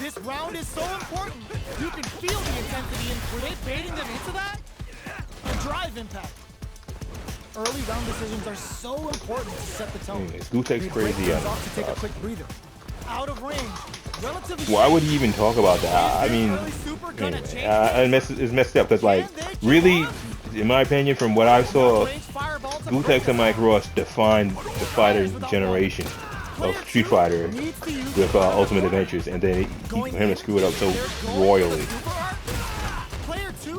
This round is so important. You can feel the intensity, and were they baiting them into that? A drive impact. Early round decisions are so important to set the tone. Gootecks crazy. To take a quick breather. Out of range. Why would he even talk about that? I mean, anyway, it's messed up because, like, really, in my opinion, from what I saw, Gootecks and Mike Ross defined the fighter generation of Street Fighter with Ultimate Adventures, and then him to screw it up so royally.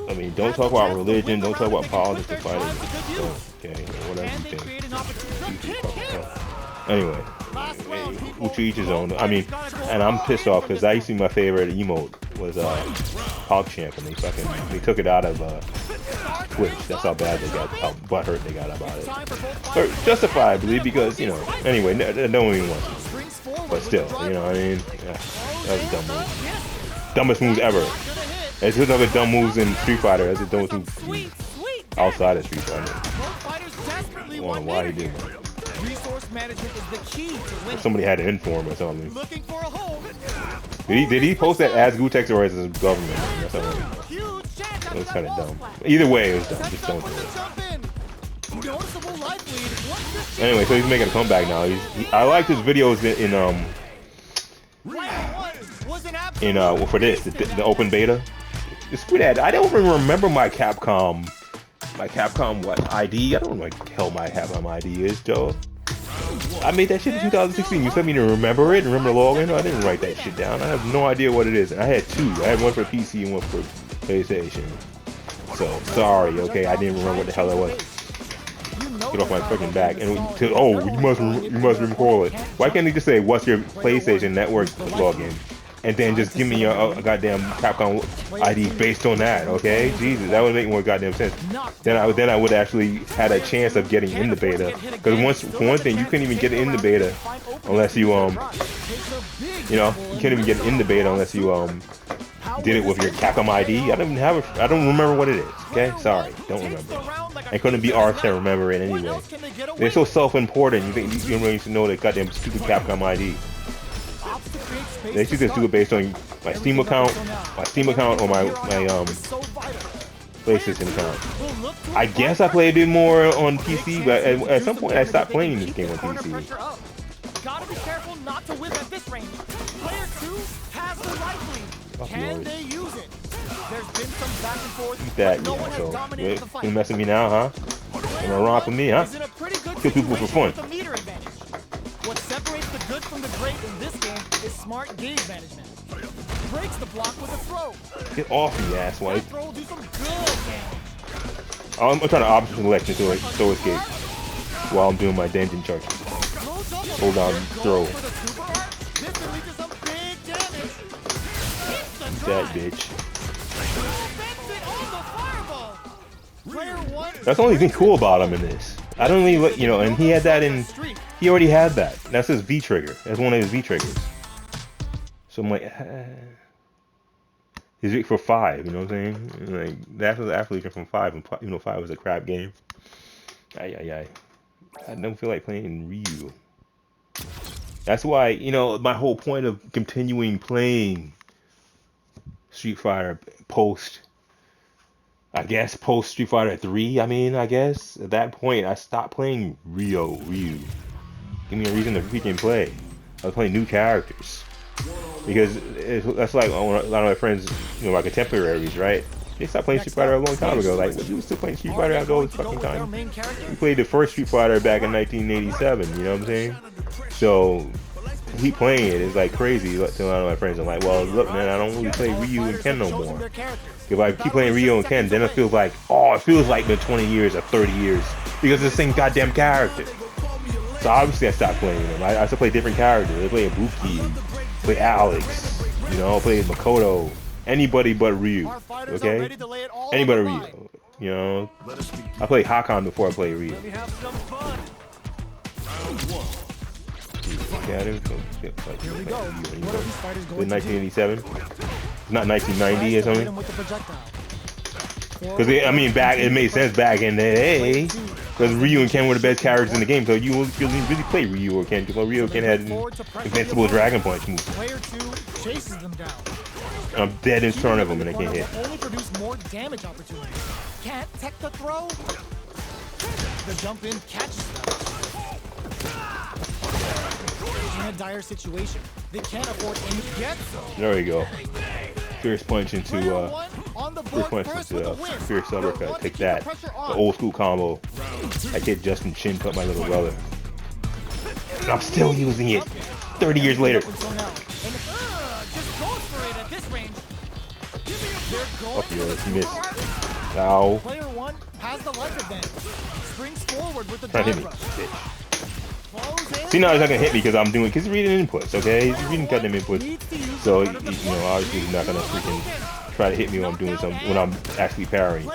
I mean, don't talk about religion, don't talk about politics to fighters. Okay, whatever you think. Anyway, to each his own. I mean, and I'm pissed off because I used to be my favorite emote was PogChamp, and they took it out of Twitch. That's how bad they got, how butthurt they got about it. But justifiably, because, you know, anyway, no one even wants it. But still, you know what I mean? Yeah, that was a dumb move. Dumbest moves ever. There's another dumb moves in Street Fighter. That's the dumbest moves outside of Street Fighter. I don't know why he did that. Resource management is the key to winning. Somebody had to inform or something. Looking for a home. Did he post that as Gootecks or as his government? That's what I mean. It was kind of dumb. Either way, it was dumb. Just don't do it. Anyway, so he's making a comeback now. I liked his videos for this, the open beta. It's good ad. I don't even remember my Capcom what ID? I don't know what the hell my Capcom ID is, Joe. I made that shit in 2016. You said me to remember it and remember the login? I didn't write that shit down. I have no idea what it is. And I had two. I had one for PC and one for PlayStation. So sorry, okay. I didn't remember what the hell it was. Get off my fucking back. And you must recall it. Why can't they just say what's your PlayStation Network login? And then just give me a goddamn Capcom ID based on that, okay? Jesus, that would make more goddamn sense. Then I would actually had a chance of getting in the beta. Because for one thing, you couldn't even get in the beta unless you you can't even get in the beta unless you did it with your Capcom ID. I don't remember what it is. Okay, sorry, don't remember. I couldn't be arse to remember it anyway. They're so self-important. You think you really should know the goddamn stupid Capcom ID? They should just do it based on my Steam account, or my PlayStation account. I guess I played it more on PC, but at some point I stopped playing this game on PC. Gotta be careful not to whip at this range. Player 2 has the life lead. Can they use it? There's been some back and forth. Eat that, yeah. So you messing me now, huh? You gonna romp with me, huh? Kill people for fun. What separates the good from the great in this game is smart gauge management. Breaks the block with a throw. Get off me, asswipe. Throw will do some good damage. I'm trying to option select so escape while I'm doing my dungeon charge. Hold on, throw. Eat that bitch. That's the only thing cool about him in this. I don't really, and he had that in. He already had that. That's his V trigger. That's one of his V triggers. So I'm like, he's for 5. You know what I'm saying? Like that was the affiliation from 5, and 5 was a crap game. I don't feel like playing Ryu. That's why, my whole point of continuing playing Street Fighter post Street Fighter 3, I guess. At that point, I stopped playing Ryu. Give me a reason to freaking play. I was playing new characters. Because that's like a lot of my friends, my contemporaries, right? They stopped playing Street Fighter a long time ago. Like, you were still playing Street Fighter after all this fucking time? We played the first Street Fighter back in 1987, you know what I'm saying? So, keep playing it. It's like crazy to a lot of my friends. I'm like, well, look, man, I don't really play Ryu and Ken no more. If I keep playing Ryu and Ken, then it feels like been 20 years or 30 years. Because it's the same goddamn character. So obviously I stopped playing them. I still play different characters. I play Ibuki, play Alex, play Makoto. Anybody but Ryu, okay? Anybody Ryu, I played Hakon before I played Ryu. Here we go. In 1987, not 1990 or something. Because it made sense back in the day. Because Ryu and Ken were the best characters in the game, so you didn't really play Ryu or Ken, because Ryu and Ken had invincible Dragon Punch moves. Player 2 chases them down. And I'm dead in front of them and I can't hit. Only produce more damage opportunities. Can't tech the throw. The jump in catches them. In a dire situation, they can't afford any get so. There we go. Fierce punch into fierce uppercut. Take that. The old school combo. I hit Justin Chin, cut my little brother. And I'm still using it 30 years later. Just goes for it at this range. Up here, he missed. Ow. Player 1 has the life advantage. Springs forward with the Try to hit me, drive bitch. rush. See, now he's not gonna hit me because I'm doing, because he's reading inputs, okay? He's reading goddamn inputs. So, you know, obviously he's not gonna freaking try to hit me when I'm doing something, when I'm actually parrying,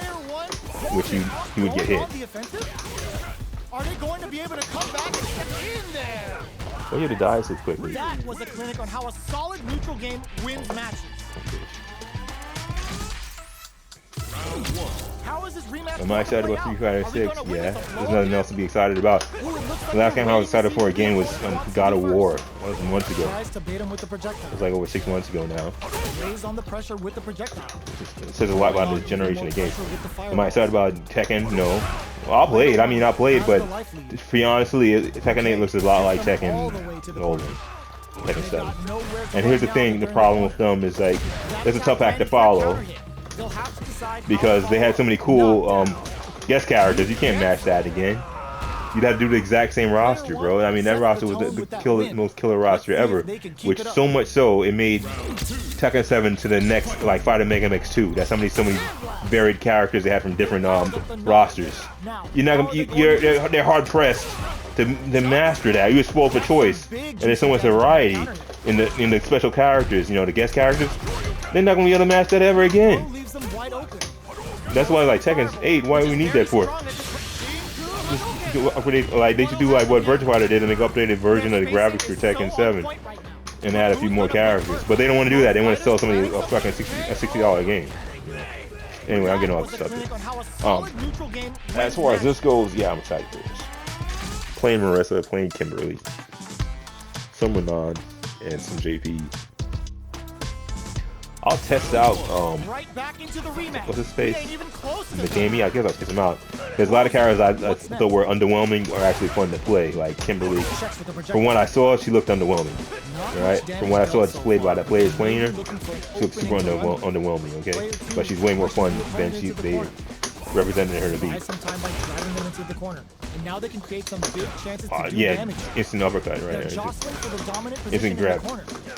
which he would get hit. Are they going to be able to come back and get in there? Why you had to die so quickly? That was a clinic on how a solid neutral game wins matches. How is this rematch? Am I excited about Street Fighter 6? Yeah. There's nothing else to be excited about. The last game I was excited for a game was God of War. That was months ago. It was like over 6 months ago now. It says a lot about this generation of games. Am I excited about Tekken? No. Well, I'll play it. I mean, I'll play it, but to be honestly, Tekken 8 looks a lot like Tekken old one. Tekken 7. And here's the thing, the problem with them is like, it's a tough act to follow. Because they had so many cool guest characters, you can't match that again. You'd have to do the exact same roster, bro. I mean, that roster was the most killer roster ever, which so much so it made Tekken 7 to the next, like, Fighter Mega Mix 2. That's so many varied characters they had from different rosters. You're not gonna, they're hard pressed to master that. You're spoiled for choice, and there's so much variety in the special characters. You know, the guest characters. They're not gonna be able to match that ever again. That's why, like, Tekken 8, why do we need that for? They should do like what Virtua Fighter did and make an updated version of the graphics for Tekken 7 and add a few more characters. But they don't want to do that. They want to sell somebody a fucking $60 game. Anyway, I'm getting off the subject. As far as this goes, yeah, I'm excited for this. Playing Marissa, playing Kimberly, some Renan, and some JP. I'll test out what's his face? Mikami. I guess I'll test him out. There's a lot of characters I thought were underwhelming or actually fun to play, like Kimberly. From what I saw, she looked underwhelming. Right? From what I saw displayed by the players playing her, she looked super underwhelming. Okay, but she's way more fun than they represented her to be. Yeah, instant uppercut right there. Instant grab.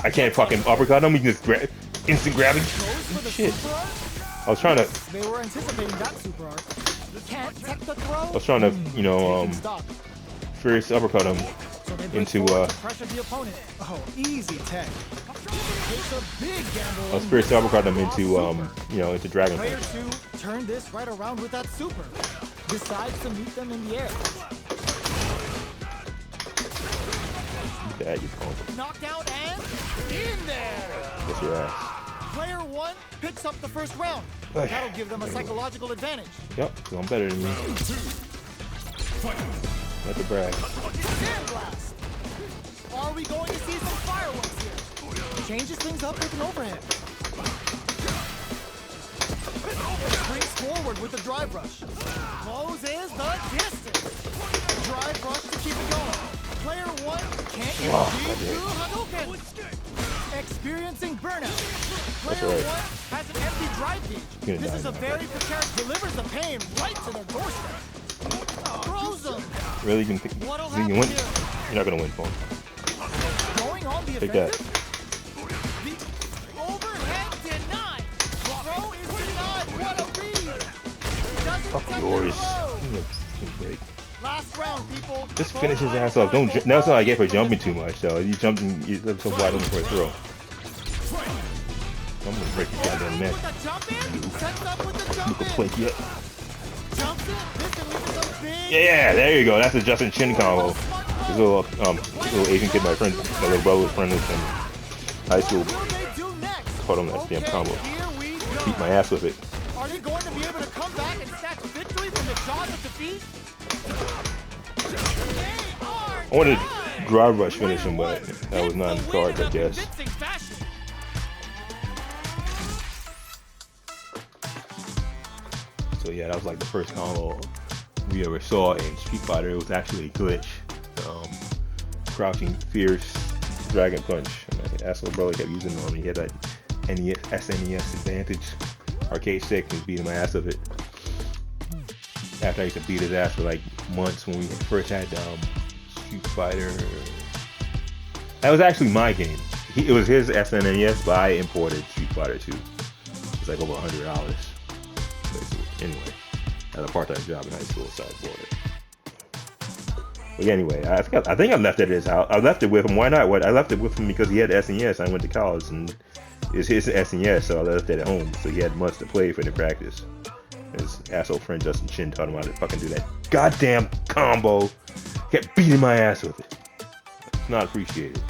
I can't fucking uppercut them. You can just grab. Instant grabbing. Shit. I was trying to. I was trying to, you know, fierce uppercut him into. I was fierce uppercut him into, you know, into Dragon Punch. Turn this right around with that super. Decides to meet them in the air. That you call. Knockdown and in there. Get your ass. Player 1 picks up the first round. That'll give them a psychological advantage. Yep, because I'm better than you. Not to brag. Sandblast. Are we going to see some fireworks here? Changes things up with an overhead. Springs forward with the drive rush. Closes the distance. Drive rush to keep it going. Player 1 can't get Hadouken. Experiencing burnout. Player 1 has an empty drive gauge. This is a very precarious, delivers the pain right to their doorstep. Throws them. Really, you can think you win? You're not gonna win, phone. Going on the Take that. The overhead denied. Throw is denied. What a read. Fuck yours. Last round, people. Just finish his ass up. Don't. That's what I get for jumping too much, though. You jumping, you're so wide open for a throw. I'm gonna break your goddamn neck. You can play yet. Yeah, there you go. That's a Justin Chin combo. This little Asian kid, my friend, my little brother was friend with in high school. Caught him that damn combo. Beat my ass with it. Are they going to be able to come back and snatch victory from the jaws of defeat? I wanted to drive rush finish him, but that was not in the cards, I guess. So yeah, that was like the first combo we ever saw in Street Fighter. It was actually a glitch. Crouching Fierce Dragon Punch. Asshole brother kept using it on me. He had that SNES advantage arcade stick and was beating my ass with it. After I used to beat his ass for like months when we first had Street Fighter. That was actually my game. It was his SNES, but I imported Street Fighter 2. It's like over $100. Anyway, I had a part-time job in high school, so I bought it. But anyway, I think I left it at his house. I left it with him. Why not? I left it with him because he had SNES. I went to college and it's his SNES, so I left it at home. So he had months to play for the practice. His asshole friend Justin Chin taught him how to fucking do that goddamn combo. Kept beating my ass with it. It's not appreciated.